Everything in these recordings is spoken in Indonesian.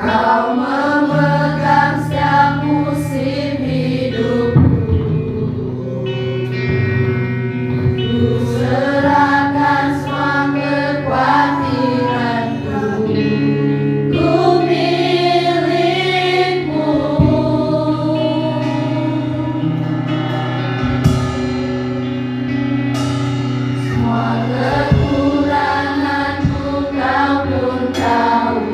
Kau memegang setiap musim hidupku. Ku serahkan semua kekhawatiranku. Ku milikmu. Semua kekuranganku kau pun tahu.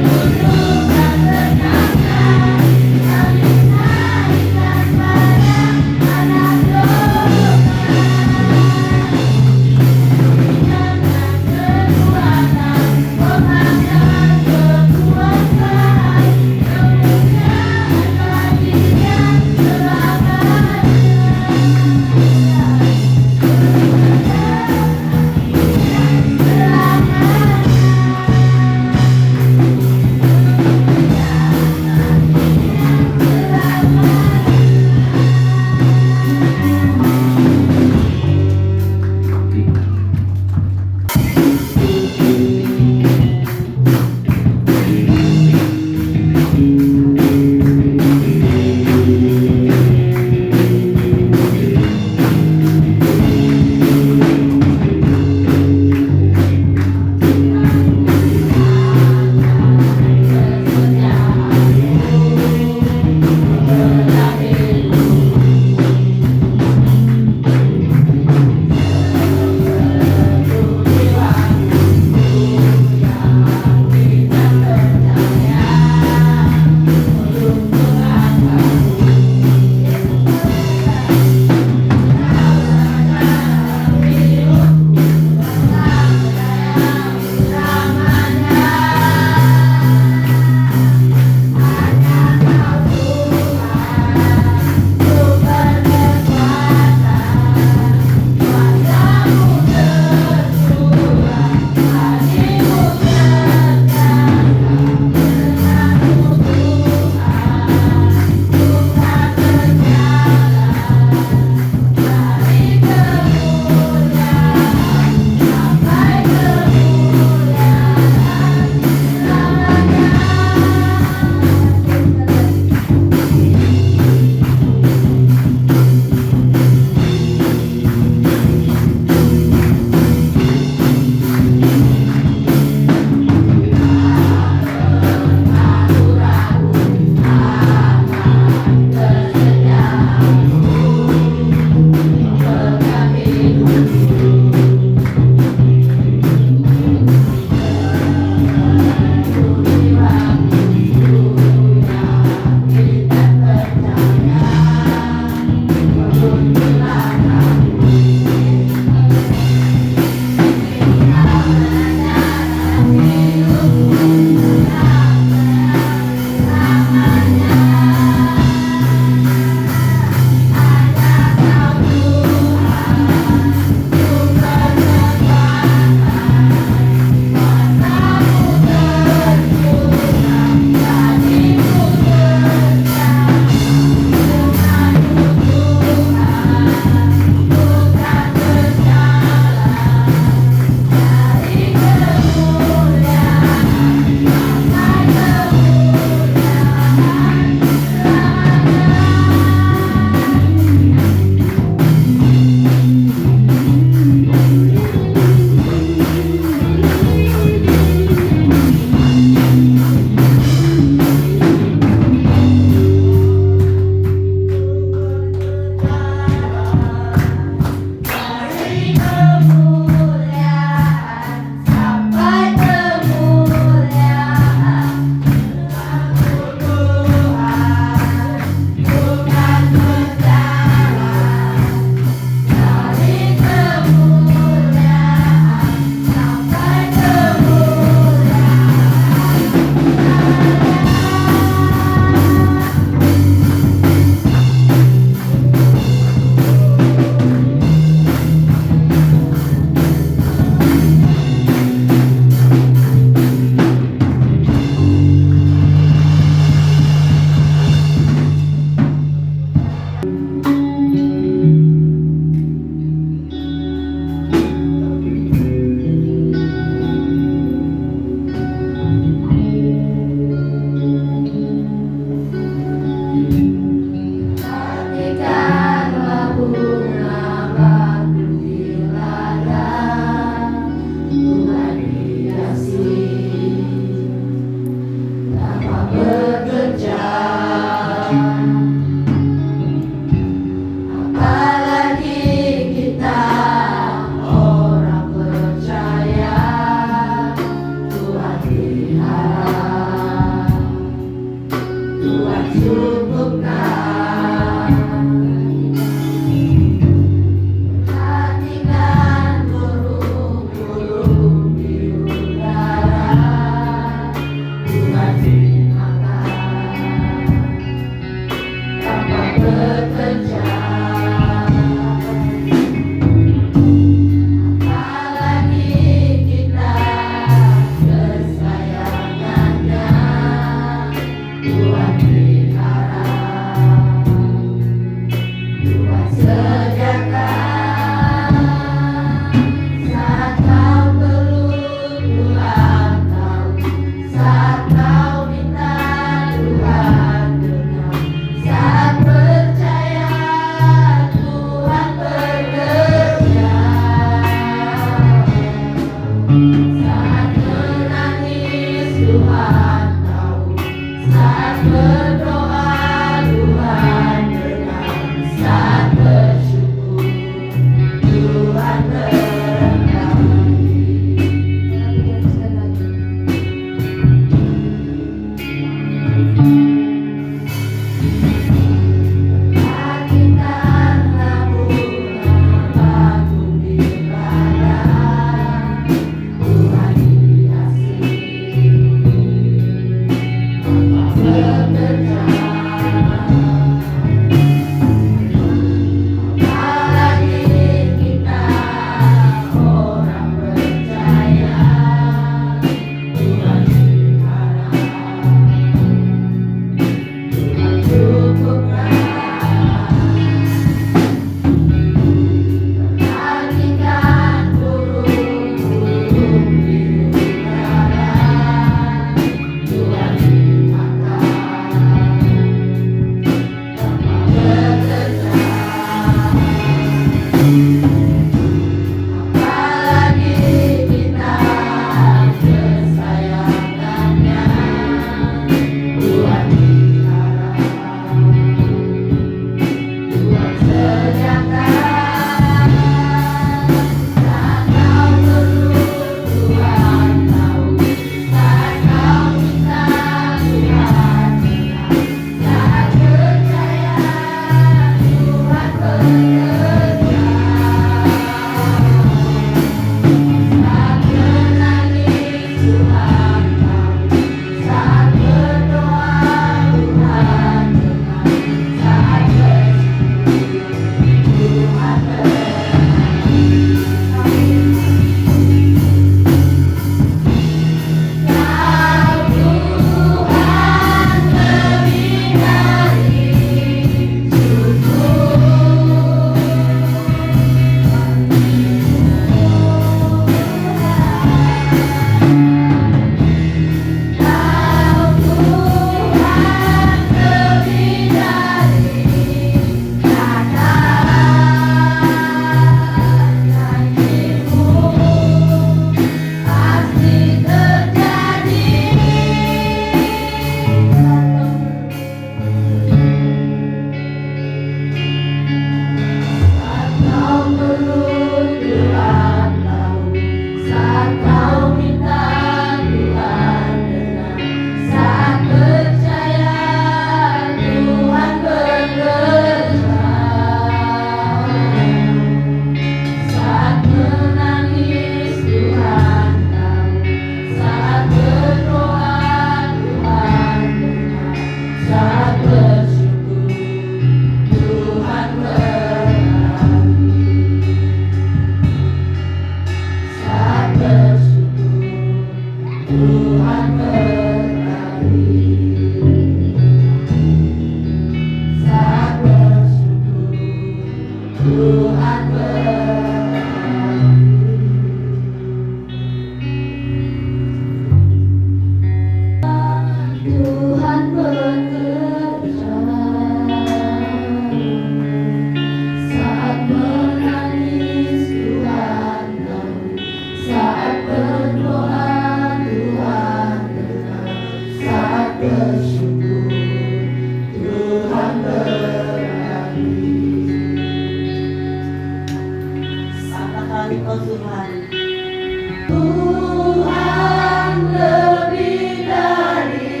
Tuhan lebih dari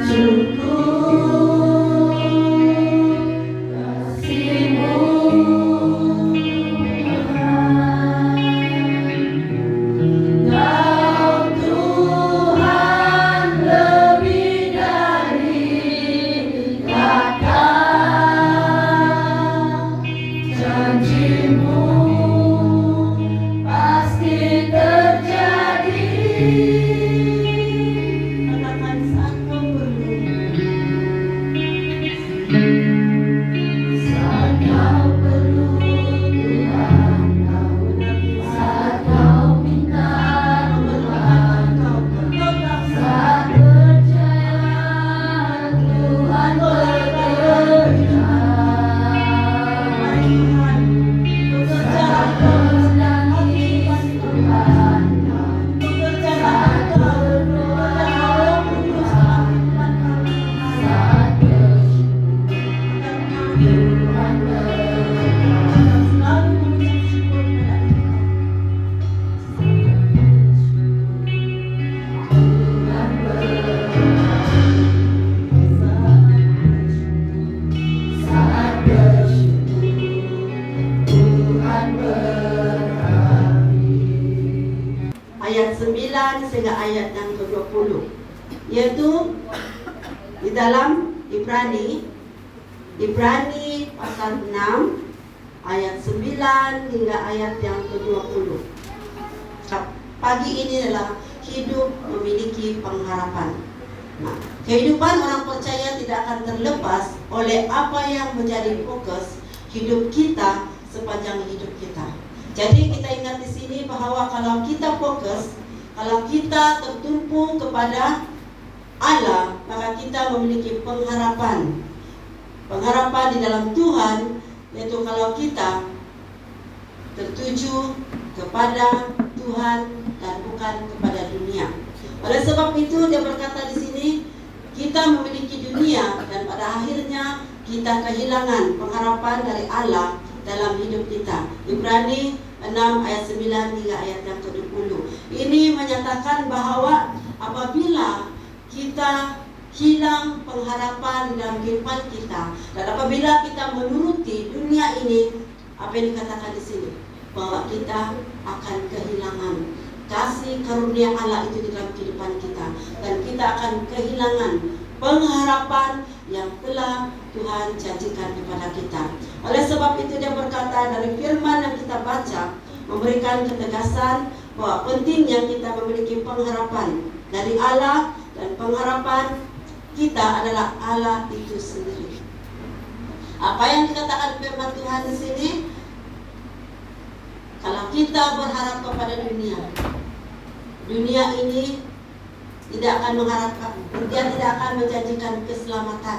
cukup. hingga ayat yang ke-20, yaitu di dalam Ibrani pasal 6 ayat 9 hingga ayat yang ke-20. Pagi ini adalah hidup memiliki pengharapan. Nah, kehidupan orang percaya tidak akan terlepas oleh apa yang menjadi fokus hidup kita sepanjang hidup kita. Jadi kita ingat di sini bahwa kalau kita fokus, kalau kita tertumpu kepada Allah, maka kita memiliki pengharapan. Pengharapan di dalam Tuhan, yaitu kalau kita tertuju kepada Tuhan dan bukan kepada dunia. Oleh sebab itu dia berkata di sini, kita memiliki dunia dan pada akhirnya kita kehilangan pengharapan dari Allah dalam hidup kita. Ibrani 6 ayat 9 hingga ayat yang ke-20. Ini menyatakan bahwa apabila kita hilang pengharapan dalam kehidupan kita, dan apabila kita menuruti dunia ini, apa yang dikatakan di sini, bahwa kita akan kehilangan kasih karunia Allah itu di dalam kehidupan kita, dan kita akan kehilangan pengharapan yang telah Tuhan janjikan kepada kita. Oleh sebab itu dia berkata dari firman yang kita baca, memberikan ketegasan bahwa pentingnya kita memiliki pengharapan dari Allah, dan pengharapan kita adalah Allah itu sendiri. Apa yang dikatakan firman Tuhan di sini? Kalau kita berharap kepada dunia ini tidak akan mengharapkan, dia tidak akan menjanjikan keselamatan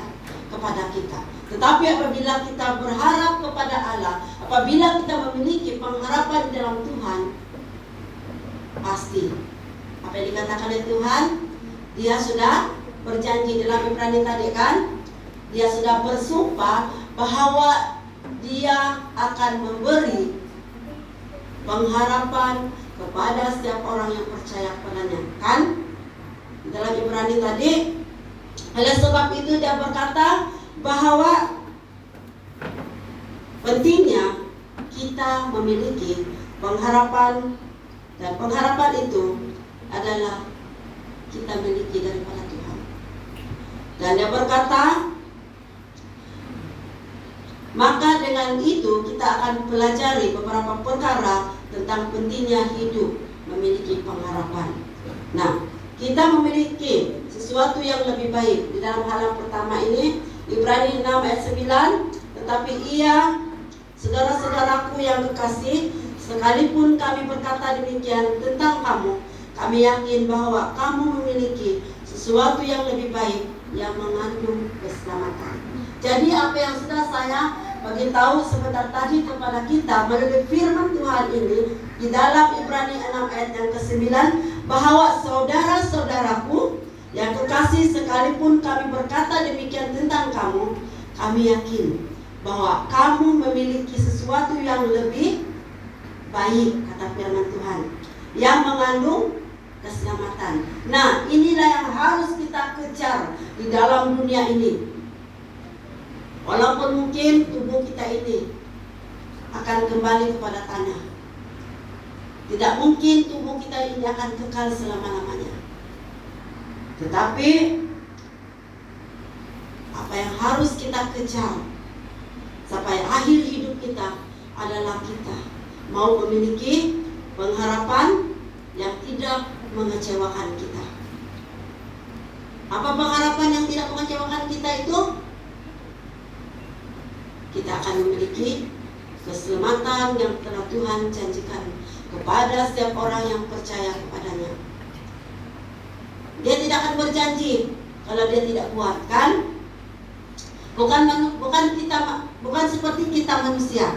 kepada kita. Tetapi apabila kita berharap kepada Allah, apabila kita memiliki pengharapan di dalam Tuhan, pasti apa yang dikatakan oleh Tuhan, dia sudah berjanji dalam Ibrani tadi kan, dia sudah bersumpah bahwa dia akan memberi pengharapan kepada setiap orang yang percaya kepadanya, kan? Dalam Ibrani tadi. Oleh sebab itu dia berkata bahwa pentingnya kita memiliki pengharapan, dan pengharapan itu adalah kita miliki daripada Tuhan. Dan dia berkata, maka dengan itu kita akan pelajari beberapa perkara tentang pentingnya hidup memiliki pengharapan. Nah, kita memiliki sesuatu yang lebih baik. Di dalam hal yang pertama ini, Ibrani 6 ayat 9, tetapi ia, saudara-saudaraku yang kekasih, sekalipun kami berkata demikian tentang kamu, kami yakin bahwa kamu memiliki sesuatu yang lebih baik yang mengandung keselamatan. Jadi apa yang sudah saya beritahu sebentar tadi kepada kita melalui firman Tuhan ini di dalam Ibrani 6 ayat yang ke-9, bahwa saudara-saudaraku yang kekasih, sekalipun kami berkata demikian tentang kamu, kami yakin bahwa kamu memiliki sesuatu yang lebih baik, kata firman Tuhan, yang mengandung keselamatan. Nah, inilah yang harus kita kejar di dalam dunia ini. Walaupun mungkin tubuh kita ini akan kembali kepada tanah, tidak mungkin tubuh kita ini akan kekal selama-lamanya. Tetapi apa yang harus kita kejar sampai akhir hidup kita adalah kita mau memiliki pengharapan yang tidak mengecewakan kita. Apa pengharapan yang tidak mengecewakan kita itu? Kita akan memiliki keselamatan yang telah Tuhan janjikan kepada setiap orang yang percaya kepadanya. Dia tidak akan berjanji kalau dia tidak buat, kan? Bukan seperti kita manusia.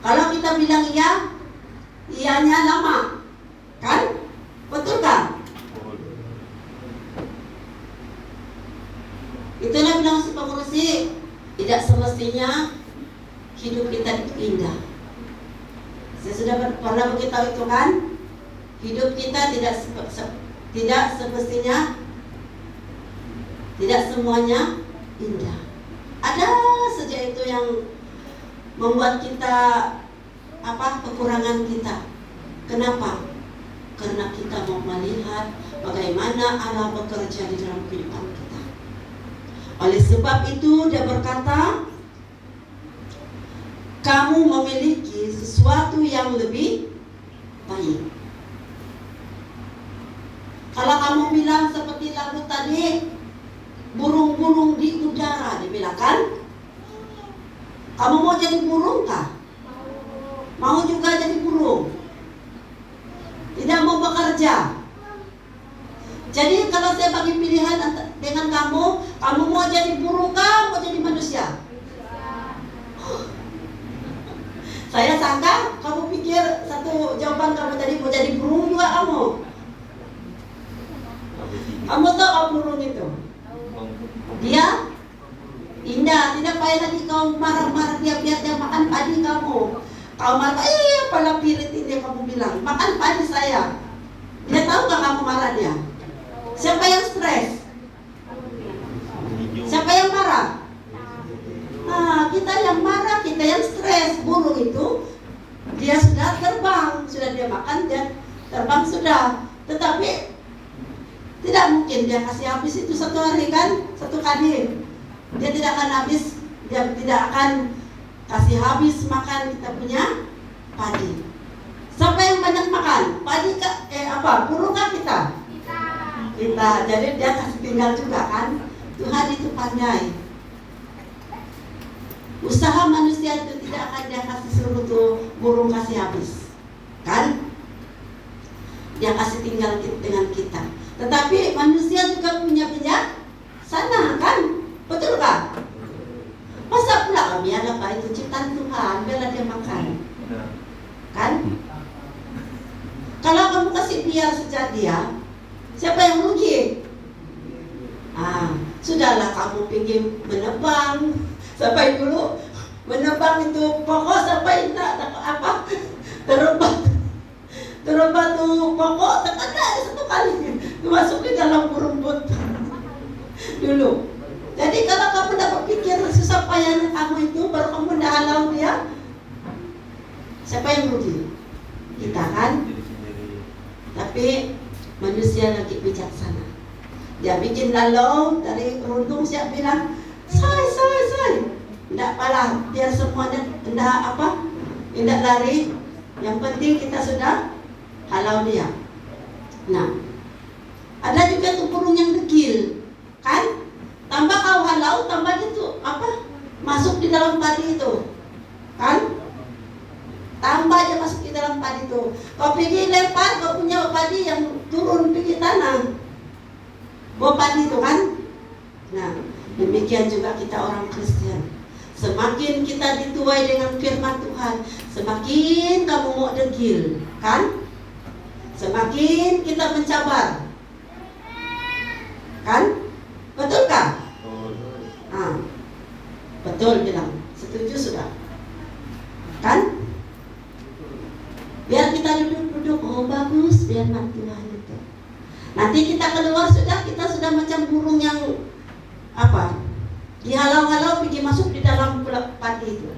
Kalau kita bilang iya, iyanya lama, kan? Betul kan? Itulah bilang si pengurusi, tidak semestinya hidup kita itu indah. Saya sudah pernah beritahu itu kan, hidup kita tidak semestinya, tidak semuanya indah. Ada saja itu yang membuat kita kekurangan kita. Kenapa? Karena kita mau melihat bagaimana Allah bekerja di dalam kehidupan kita. Oleh sebab itu dia berkata, kamu memiliki sesuatu yang lebih baik. Kalau kamu bilang seperti lagu tadi, burung-burung di udara, dibilang kan? Kamu mau jadi burung kah? Mau juga jadi burung? Tidak mau bekerja. Jadi kalau saya bagi pilihan dengan kamu mau jadi burung kah? Mau jadi manusia? Saya sangka kamu pikir satu jawaban kamu tadi mau jadi burung juga kamu. Kamu tahu apa burung itu? Dia indah, tidak payah lagi kau marah-marah dia biar dia makan padi kamu. Kau marah, pala pirit ini kamu bilang, makan padi saya. Dia tahu gak kamu marah dia? Siapa yang stres? Siapa yang marah? Kita yang marah, kita yang stres. Burung itu dia sudah terbang, sudah dia makan, dia terbang sudah. Tetapi tidak mungkin dia kasih habis itu satu hari kan, satu kali. Dia tidak akan habis, dia tidak akan kasih habis makan kita punya padi. Siapa yang banyak makan? Padi burung kan kita? Kita. Jadi dia kasih tinggal juga kan. Tuhan itu pandai. Usaha manusia itu tidak akan dia kasih suruh tuh burung kasih habis, kan? Dia kasih tinggal dengan kita. Tetapi manusia juga punya sana kan? Betul kan? Masa pula biarlah Pak itu ciptaan Tuhan, biarlah dia makan. Kan? Kalau kamu kasih biar sejak dia, siapa yang rugi? Sudahlah kamu ingin menebang. Sampai dulu menebang itu pokok sampai terbang tuh pokok ada satu kali masuk di dalam rumput dulu. Jadi kalau kamu tidak berpikir susah payahnya kamu itu baru kamu dah halau dia, siapa yang rugi? Kita kan? Tapi manusia lagi bijaksana. Dia bikin lalau dari runtung, siap bilang say. Tidak apalah, biar semuanya tidak lari. Yang penting kita sudah halau dia. Nah, ada juga tuh burung yang degil, kan? Tambah kau halau, tambah itu masuk di dalam padi itu, kan? Tambah aja masuk di dalam padi itu. Kau pergi lempar, kau punya padi yang turun pergi tanah, bawa padi itu kan? Nah, demikian juga kita orang Kristen. Semakin kita dituai dengan firman Tuhan, semakin kamu mau degil, kan? Semakin kita mencabar, kan? Betul kan? Betul bilang, setuju sudah, kan? Biar kita duduk-duduk, bagus firman Tuhan itu. Nanti kita keluar kita sudah macam burung yang dihalau-halau pergi masuk di dalam padi itu,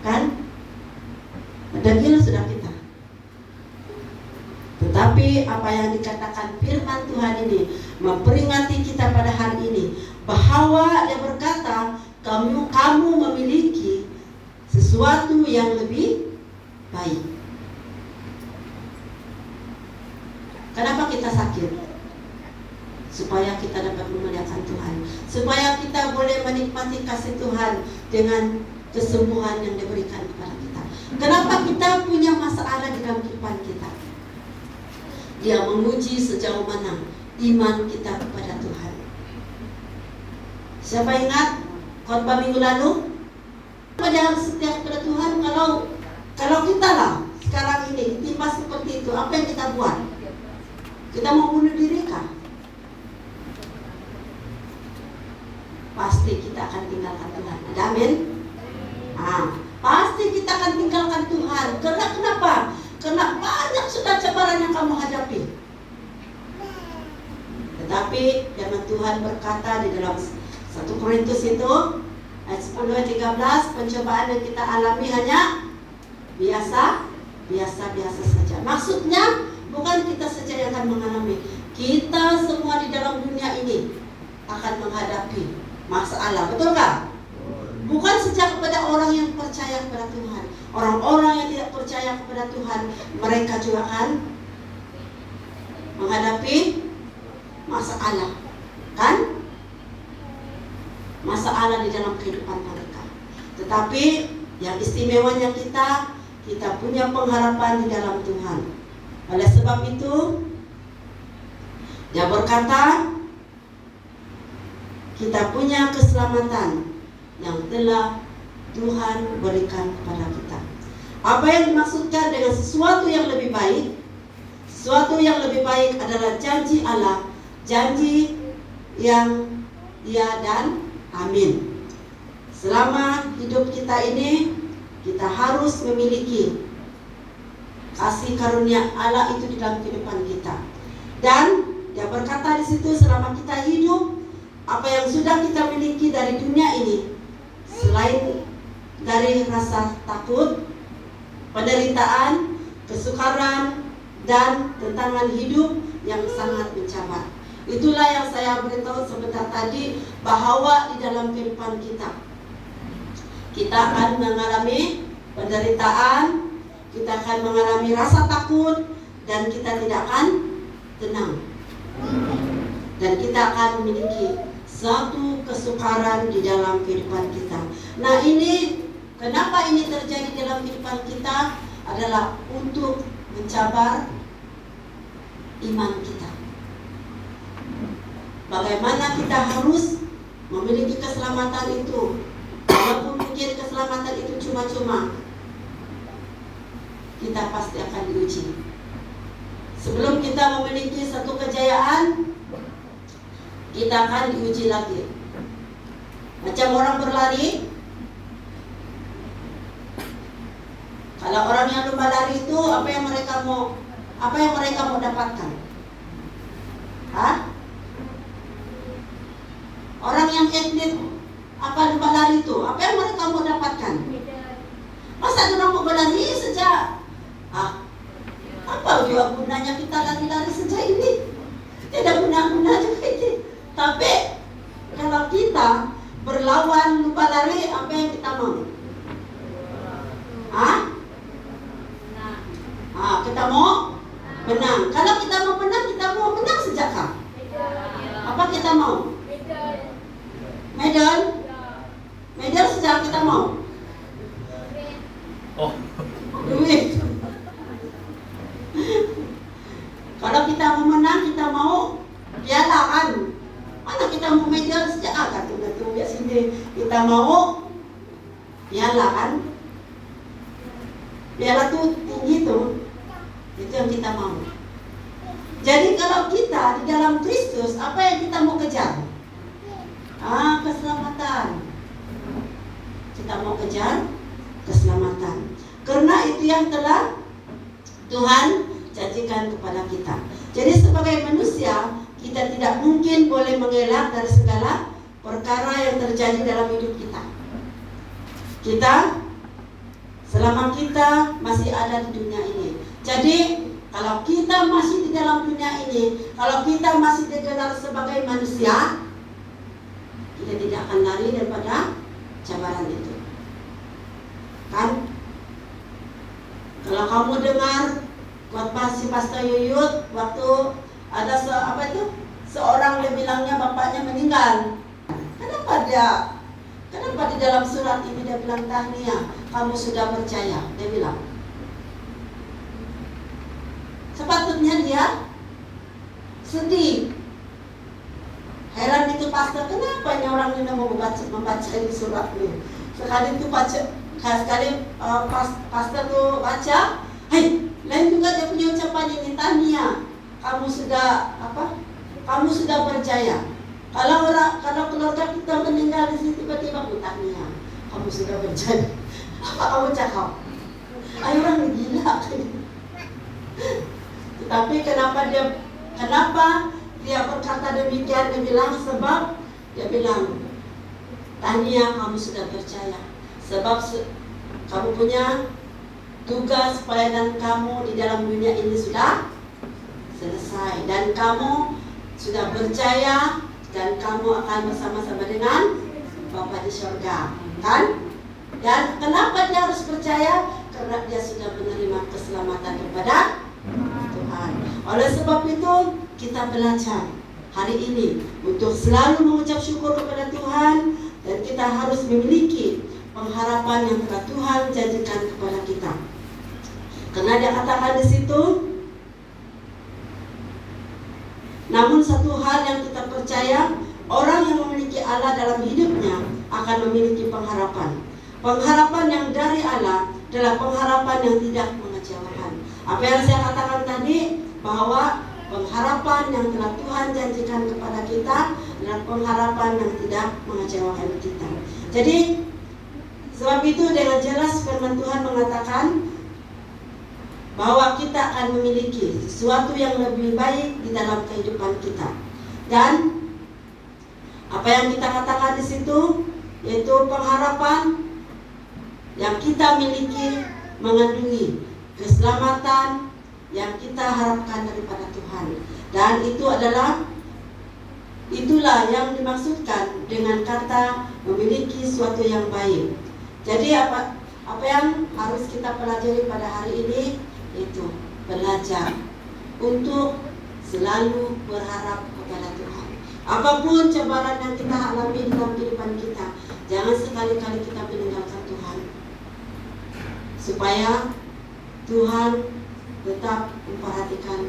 kan? Degil sudah kita. Tetapi apa yang dikatakan firman Tuhan ini memperingati kita pada hari ini, bahwa dia berkata kamu memiliki sesuatu yang lebih baik. Kenapa kita sakit? Supaya kita dapat memuliakan Tuhan, supaya kita boleh menikmati kasih Tuhan dengan kesembuhan yang diberikan kepada kita. Kenapa kita punya masalah di dalam kehidupan kita? Dia menguji sejauh mana iman kita kepada Tuhan. Siapa ingat khotbah minggu lalu? Pada harus setia kepada Tuhan. Kalau kita lah sekarang ini ditimpa seperti itu, apa yang kita buat? Kita mau bunuh diri kah? Pasti kita akan tinggalkan Tuhan. Ada amin? Pasti kita akan tinggalkan Tuhan. Karena kenapa? Karena banyak sudah cabaran yang kamu hadapi. Tetapi firman Tuhan berkata di dalam 1 Korintus itu ayat 10 ayat 13, pencobaan yang kita alami hanya biasa saja. Maksudnya bukan kita saja yang akan mengalami, Kita semua di dalam dunia ini akan menghadapi masalah, betul kan? Bukan sejak kepada orang yang percaya kepada Tuhan. Orang-orang yang tidak percaya kepada Tuhan, mereka juga akan menghadapi masalah, kan? Masalah di dalam kehidupan mereka. Tetapi yang istimewanya kita punya pengharapan di dalam Tuhan. Oleh sebab itu, Dia berkata, kita punya keselamatan yang telah Tuhan berikan kepada kita. Apa yang dimaksudkan dengan sesuatu yang lebih baik? Sesuatu yang lebih baik adalah janji Allah, janji yang ya dan amin. Selama hidup kita ini, kita harus memiliki kasih karunia Allah itu di dalam kehidupan kita. Dan Dia berkata di situ, selama kita hidup, apa yang sudah kita miliki dari dunia ini, selain dari rasa takut, penderitaan, kesukaran, dan tantangan hidup yang sangat mencabar. Itulah yang saya beritahu sebentar tadi, bahwa di dalam kehidupan kita akan mengalami penderitaan, kita akan mengalami rasa takut, dan kita tidak akan tenang. Dan kita akan memiliki satu kesukaran di dalam kehidupan kita. Nah, ini kenapa ini terjadi dalam kehidupan kita adalah untuk mencabar iman kita. Bagaimana kita harus memiliki keselamatan itu, walaupun mungkin keselamatan itu cuma-cuma, kita pasti akan diuji. Sebelum kita memiliki satu kejayaan, kita akan diuji lagi. Macam orang berlari, kalau orang yang lomba lari itu apa yang mereka mau dapatkan? Hah? Orang yang atlet apa lomba lari itu, apa yang mereka mau dapatkan? Masa orang mau berlari sejak apa juga gunanya kita lari-lari sejak ini? Tidak guna-guna juga ini. Tapi kalau kita berlawan lomba lari, apa yang kita mau? Kita mau menang. Kalau kita mau menang sejak kapan? Apa kita mau? Medal? Medal sejak kita mau? Duit. Kalau kita mau menang, kita mau piala kan? Mana kita mau medal sejak akar tuh ya sini. Kita mau piala kan? Piala tuh tinggi tuh. Itu yang kita mau. Jadi kalau kita di dalam Kristus, apa yang kita mau kejar? Keselamatan. Kita mau kejar keselamatan. Karena itu yang telah Tuhan janjikan kepada kita. Jadi sebagai manusia, kita tidak mungkin boleh mengelak dari segala perkara yang terjadi dalam hidup kita. Selama kita masih ada di dunia ini. Jadi kalau kita masih di dalam dunia ini, kalau kita masih digelar sebagai manusia, kita tidak akan lari daripada cabaran itu. Kan? Kalau kamu dengar khotbah si Pastor Yuyut waktu ada seorang dia bilangnya bapaknya meninggal. Kenapa di dalam surat ini dia bilang tahniah, kamu sudah percaya? Dia bilang. Sepatutnya dia sedih. Heran itu pastor, kenapa ini orang ini mau membaca ini surat ini? Sekali pastor tuh baca, lain juga dia punya ucapan ini, tahniah, kamu sudah percaya. Kalau keluarga kita meninggal di sini tiba-tiba tahniah, kamu sudah percaya. Apa kamu cakap? Orang gila. Tetapi kenapa dia berkata demikian? Dia bilang sebab dia bilang tahniah, kamu sudah percaya. Sebab kamu punya tugas pelayanan kamu di dalam dunia ini sudah selesai, dan kamu sudah percaya dan kamu akan bersama-sama dengan Bapa di surga, kan? Dan kenapa dia harus percaya? Karena dia sudah menerima keselamatan daripada Tuhan. Oleh sebab itu kita belajar hari ini untuk selalu mengucap syukur kepada Tuhan, dan kita harus memiliki pengharapan yang telah Tuhan janjikan kepada kita. Karena dia katakan di situ, namun satu hal yang kita percaya, orang yang memiliki Allah dalam hidupnya akan memiliki pengharapan. Pengharapan yang dari Allah adalah pengharapan yang tidak mengecewakan. Apa yang saya katakan tadi, bahwa pengharapan yang telah Tuhan janjikan kepada kita adalah pengharapan yang tidak mengecewakan kita. Jadi sebab itu dengan jelas firman Tuhan mengatakan bahwa kita akan memiliki sesuatu yang lebih baik di dalam kehidupan kita. Dan apa yang kita katakan di situ, yaitu pengharapan yang kita miliki mengandungi keselamatan yang kita harapkan daripada Tuhan. Dan itulah yang dimaksudkan dengan kata memiliki sesuatu yang baik. Jadi apa yang harus kita pelajari pada hari ini, itu belajar untuk selalu berharap kepada Tuhan. Apapun cobaan yang kita alami dalam kehidupan kita, jangan sekali-kali kita meninggalkan Tuhan, supaya Tuhan tetap memperhatikan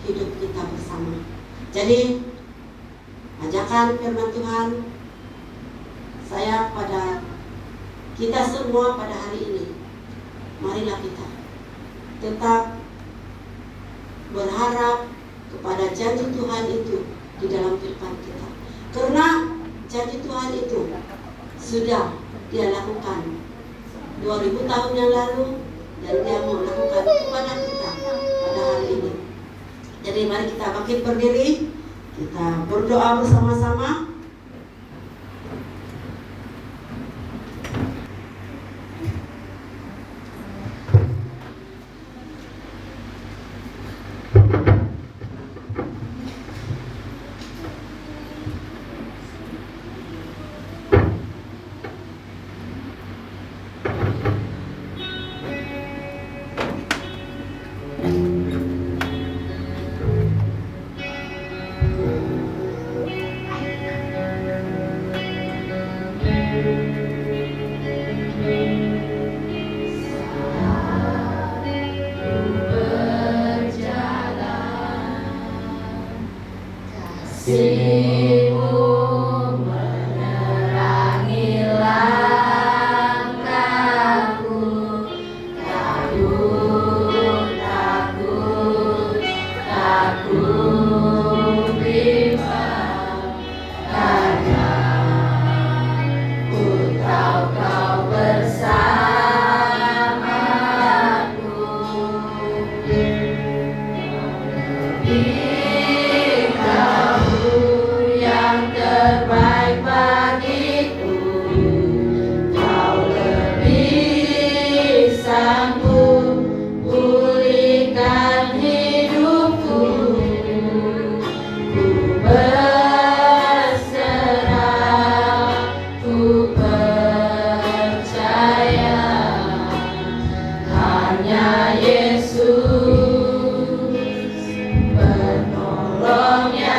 hidup kita bersama. Jadi ajakan firman Tuhan saya pada kita semua pada hari ini, marilah kita tetap berharap kepada janji Tuhan itu di dalam kehidupan kita. Karena janji Tuhan itu sudah Dia lakukan 2000 tahun yang lalu, dan Dia mau lakukan kepada kita pada hari ini. Jadi mari kita bangkit berdiri, kita berdoa bersama-sama. Yesus penolongnya.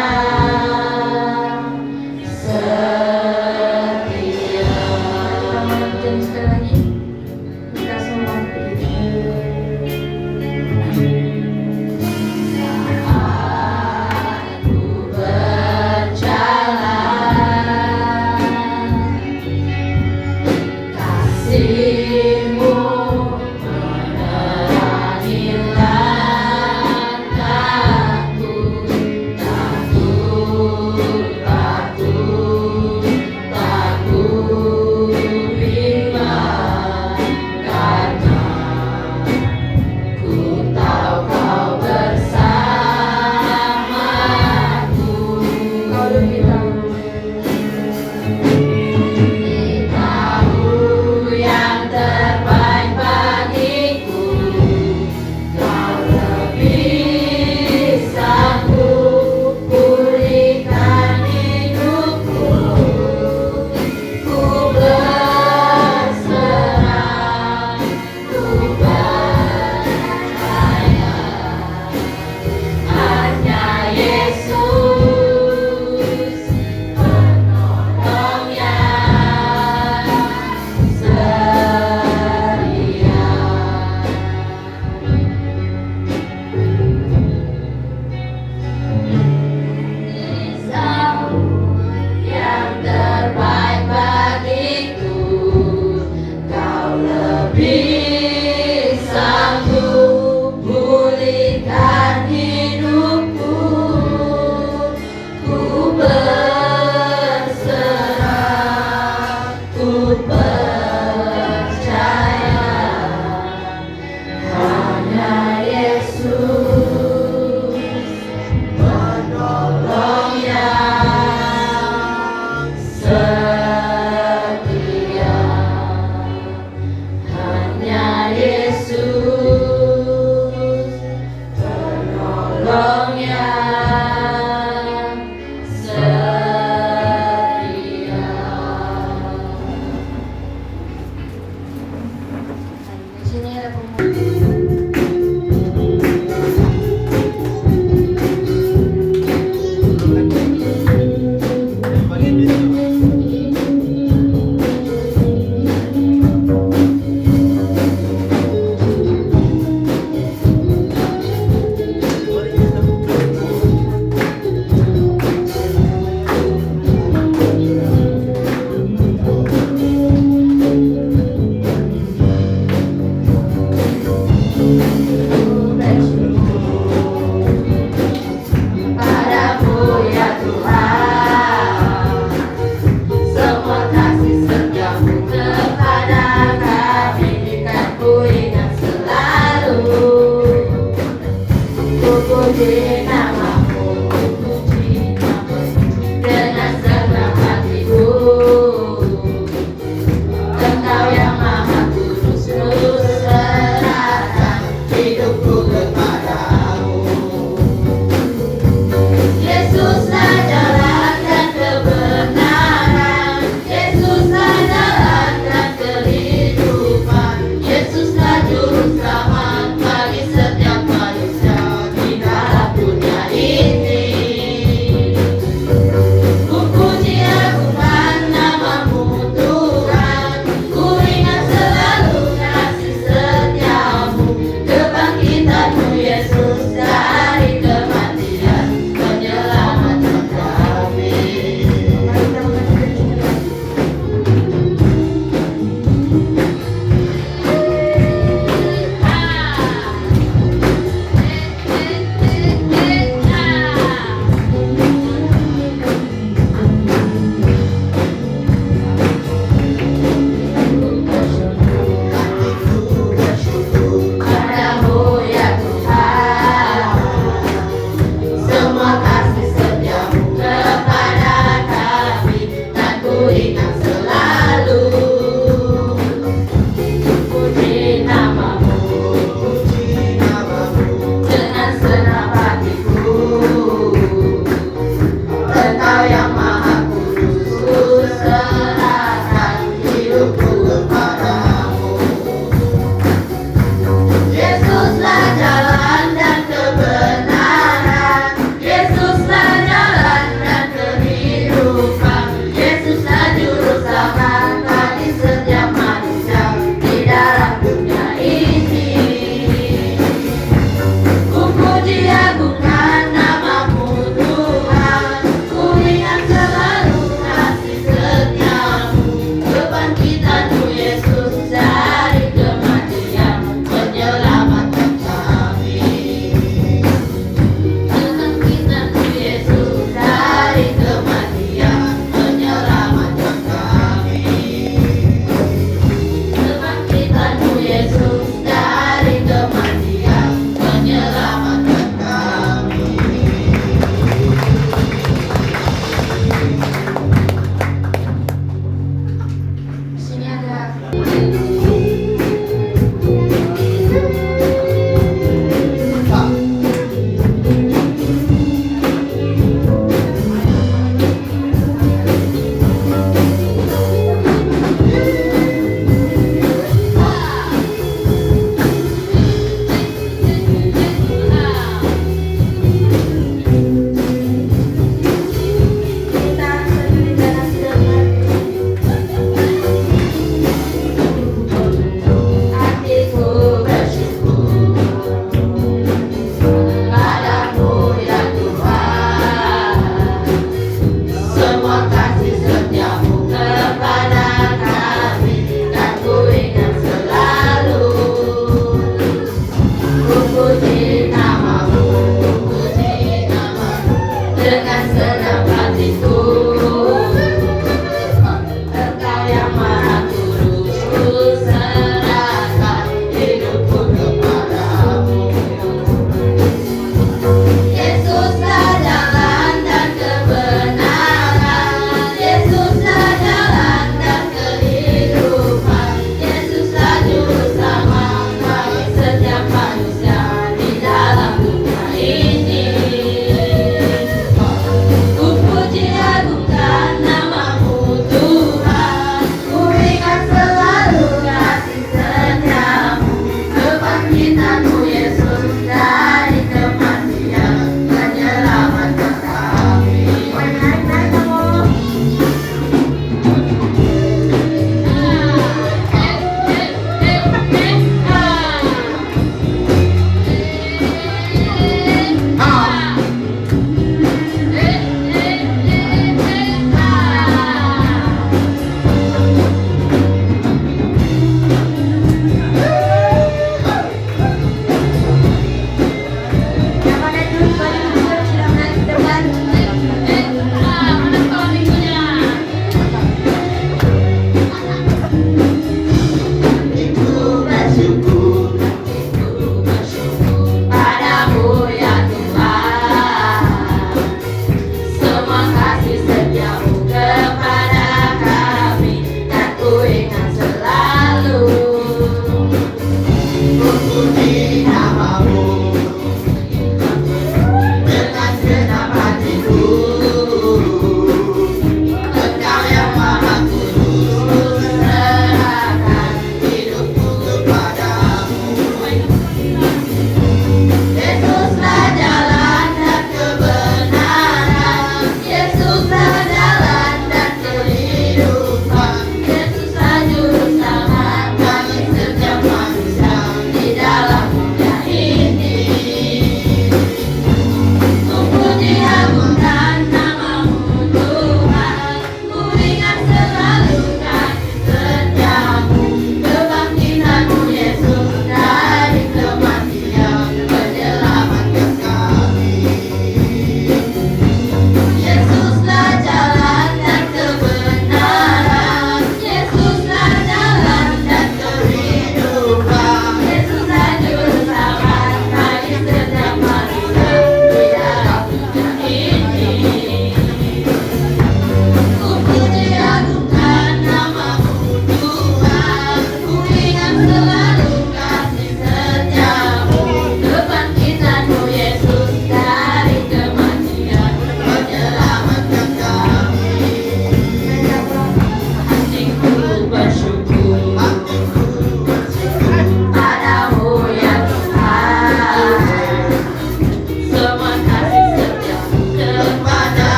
Yesuslah jalan dan kebenaran, Yesus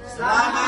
Selamat